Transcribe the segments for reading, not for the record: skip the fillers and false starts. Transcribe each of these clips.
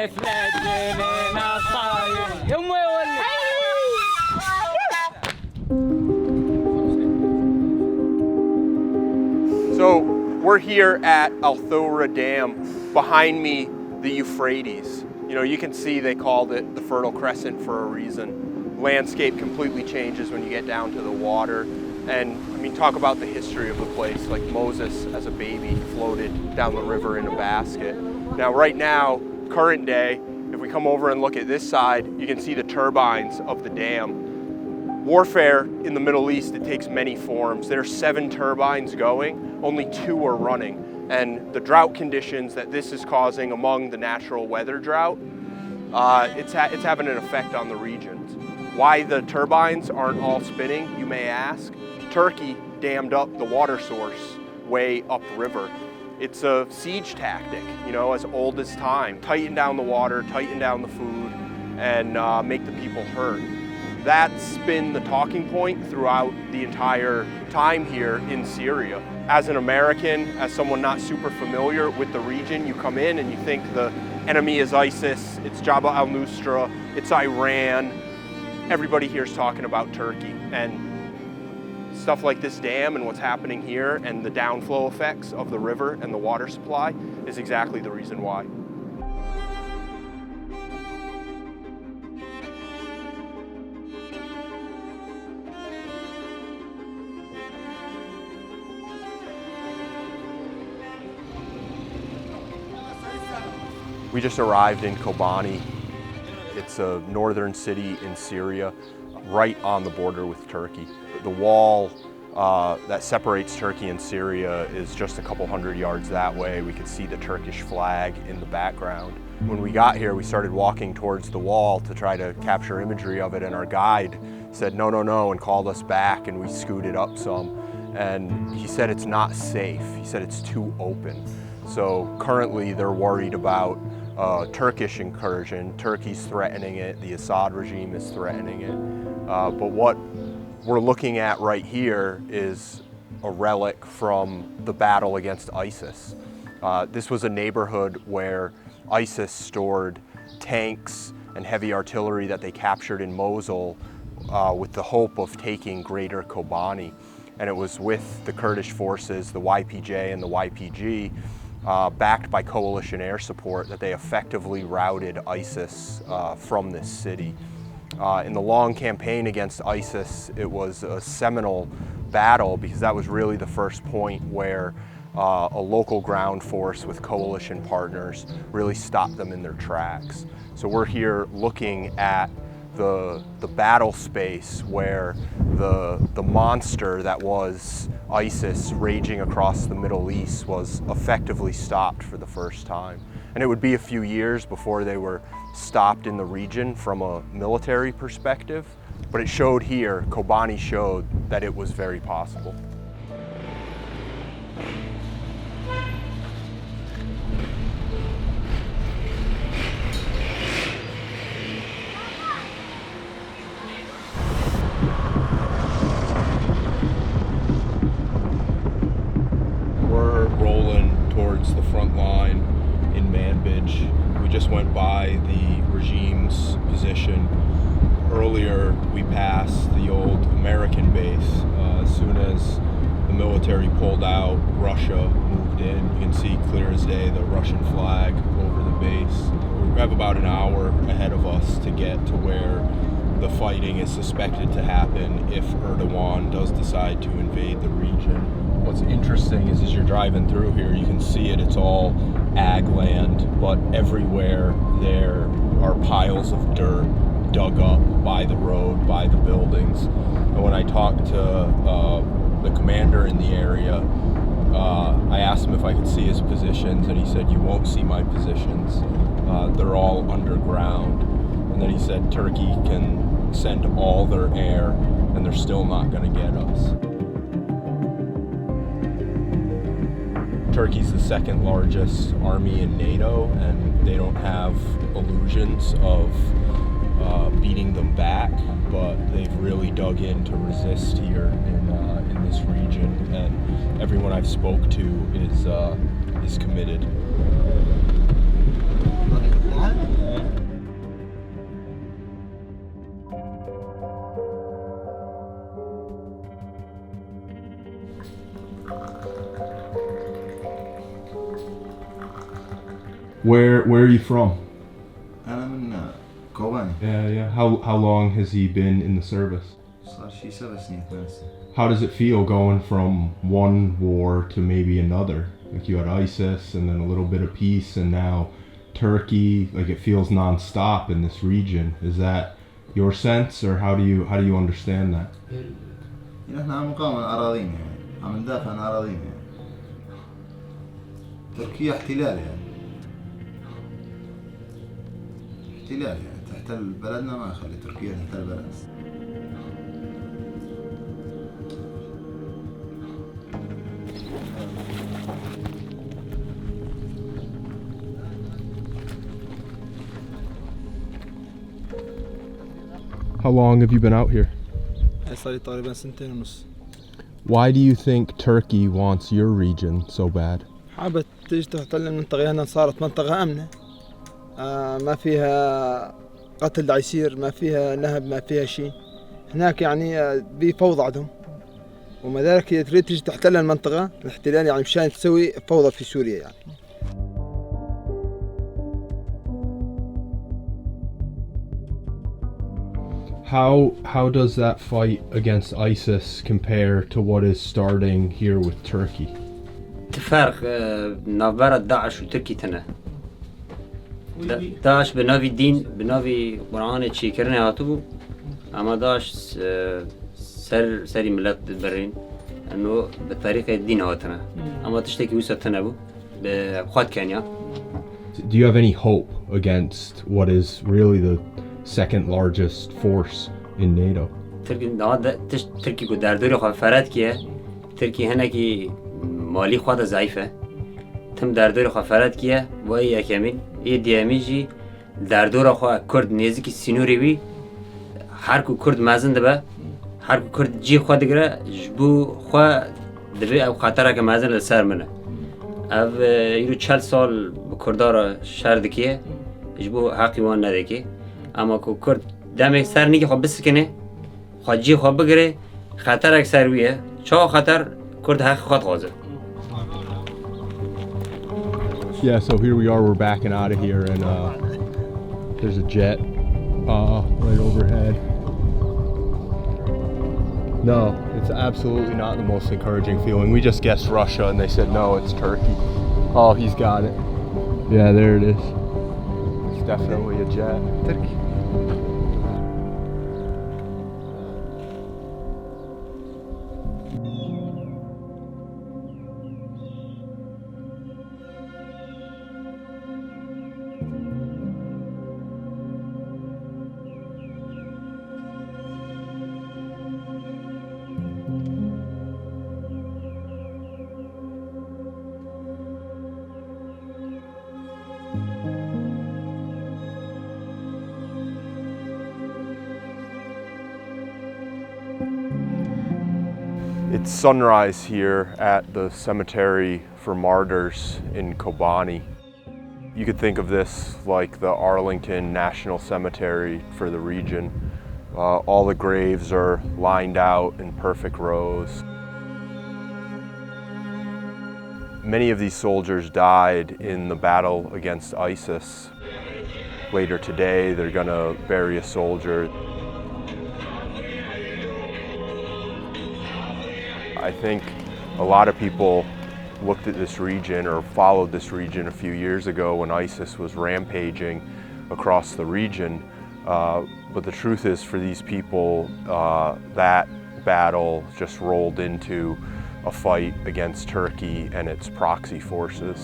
So we're here at Al Thawra Dam. Behind me, the Euphrates. You know, you can see they called it the Fertile Crescent for a reason. Landscape completely changes when you get down to the water. And I mean, talk about the history of the place. Like Moses as a baby floated down the river in a basket. Now, right now, current day, if we come over and look at this side, you can see the turbines of the dam. Warfare in the Middle East, it takes many forms. There are 7 turbines going, only 2 are running. And the drought conditions that this is causing among the natural weather drought, it's having an effect on the regions. Why the turbines aren't all spinning, you may ask. Turkey dammed up the water source way upriver. It's a siege tactic, you know, as old as time. Tighten down the water, tighten down the food, and make the people hurt. That's been the talking point throughout the entire time here in Syria. As an American, as someone not super familiar with the region, you come in and you think the enemy is ISIS, it's Jabhat al-Nusra, it's Iran. Everybody here is talking about Turkey. And stuff like this dam and what's happening here and the downflow effects of the river and the water supply is exactly the reason why. We just arrived in Kobani. It's a northern city in Syria, right on the border with Turkey. The wall that separates Turkey and Syria is just a couple hundred yards that way. We could see the Turkish flag in the background. When we got here, we started walking towards the wall to try to capture imagery of it, and our guide said, no, no, no, and called us back, and we scooted up some. And he said it's not safe. He said it's too open. So currently they're worried about Turkish incursion. Turkey's threatening it, the Assad regime is threatening it. But what we're looking at right here is a relic from the battle against ISIS. This was a neighborhood where ISIS stored tanks and heavy artillery that they captured in Mosul with the hope of taking greater Kobani. And it was with the Kurdish forces, the YPJ and the YPG, backed by coalition air support, that they effectively routed ISIS from this city. In the long campaign against ISIS, it was a seminal battle because that was really the first point where a local ground force with coalition partners really stopped them in their tracks. So we're here looking at the battle space where the monster that was ISIS raging across the Middle East was effectively stopped for the first time. And it would be a few years before they were stopped in the region from a military perspective, but it showed here, Kobani showed that it was very possible. The front line in Manbij. We just went by the regime's position. Earlier we passed the old American base. As soon as the military pulled out, Russia moved in. You can see clear as day the Russian flag over the base. We have about an hour ahead of us to get to where the fighting is suspected to happen if Erdogan does decide to invade the region. What's interesting is as you're driving through here, you can see it, it's all ag land, but everywhere there are piles of dirt dug up by the road, by the buildings. And when I talked to the commander in the area, I asked him if I could see his positions, and he said, you won't see my positions. They're all underground. And then he said, Turkey can send all their air, and they're still not going to get us. Turkey's the second largest army in NATO, and they don't have illusions of beating them back, but they've really dug in to resist here in this region, and everyone I've spoke to is committed. Where are you from? أنا من كوباني. Yeah. How long has he been in the service? صار شي 7 سنين 8 سنين. How does it feel going from one war to maybe another? Like you had ISIS and then a little bit of peace and now Turkey, like it feels non-stop in this region. Is that your sense, or how do you understand that? يعني إحنا عم نقاوم عن أراضينا يعني، عم ندافع عن أراضينا يعني. تركيا احتلال يعني. احتلال يعني تحتل بلدنا ما خلي تركيا تحتل بلدنا. How long have you been out here? صار لي تقريبا 2.5 سنين. Why do you think Turkey wants your region so bad? حابة تيجي تحتل المنطقة هنا، صارت منطقة آمنة، ما فيها قتل دا يصير، ما فيها نهب، ما فيها شيء. هناك يعني بفوضى عندهم، وما ذلك هي تريد تيجي تحتل المنطقة. الاحتلال يعني مشان تسوي فوضى في سوريا يعني. How does that fight against ISIS compare to what is starting here with Turkey? تفرق نافبرة داعش وتركي تنه. داعش بناوي دين بناوي قرآن چی کرنه هاتو، اما داعش سری ملت برین انه بطريقة الدين هاتنا، اما تشتكي وسط تنبو بخواد كينيا. Do you have any hope against what is really the second largest force in NATO? تركي کو در دوری خواه فرد کیه، تركي هنه کی مالی خواد ضعیفه، تم در دوری خواه فرد کیه و ای اکمین ای دیامی جی در دور خواه کرد نیزی سینوری بی، هر کو کرد مزن دبه، هر کو کرد جی خواه دگره جبو خواه دبی او خطره که مزن لسر منه. او یرو 40 سال بکردارا شهر دکیه جبو حقی وان ندکی، اما کو کرد دم یک سر نیکی خواه بسکنه، خواه جی خواه بگره، خطر یک سر ویه، چه خطر کرد حق خواد غازه. Yeah, so here we are, we're backing out of here, and there's a jet right overhead. No, it's absolutely not the most encouraging feeling. We just guessed Russia and they said no, it's Turkey. Oh, he's got it. Yeah, there it is. It's definitely a jet. Turkey. It's sunrise here at the cemetery for martyrs in Kobani. You could think of this like the Arlington National Cemetery for the region. All the graves are lined out in perfect rows. Many of these soldiers died in the battle against ISIS. Later today, they're gonna bury a soldier. I think a lot of people looked at this region or followed this region a few years ago when ISIS was rampaging across the region. But the truth is, for these people, that battle just rolled into a fight against Turkey and its proxy forces.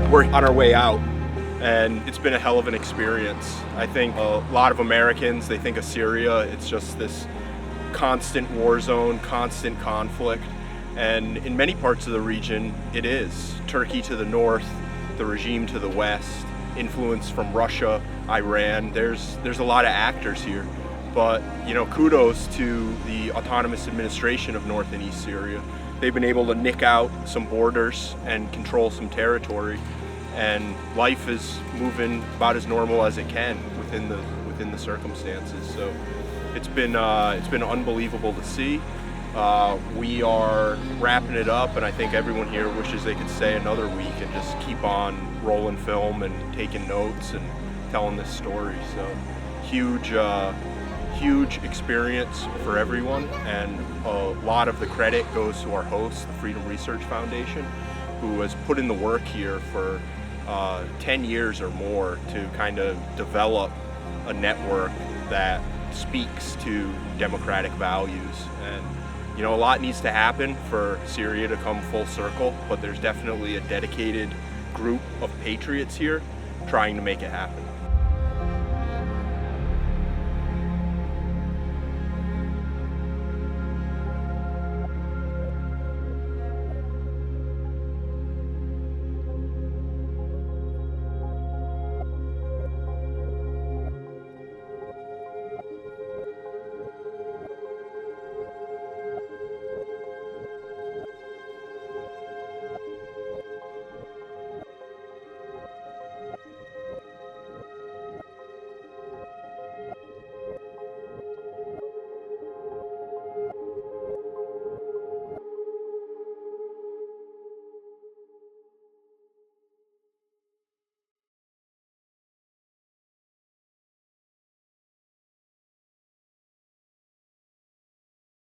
We're on our way out, and it's been a hell of an experience. I think a lot of Americans, they think of Syria, it's just this constant war zone, constant conflict, and in many parts of the region it is. Turkey to the north, the regime to the west, influence from Russia, Iran. There's a lot of actors here, but kudos to the autonomous administration of North and East Syria. They've been able to nick out some borders and control some territory, and life is moving about as normal as it can within the circumstances. So it's been unbelievable to see. We are wrapping it up, and I think everyone here wishes they could stay another week and just keep on rolling film and taking notes and telling this story. So huge experience for everyone, and a lot of the credit goes to our host, the Freedom Research Foundation, who has put in the work here for 10 years or more to kind of develop a network that speaks to democratic values. And a lot needs to happen for Syria to come full circle, but there's definitely a dedicated group of patriots here trying to make it happen.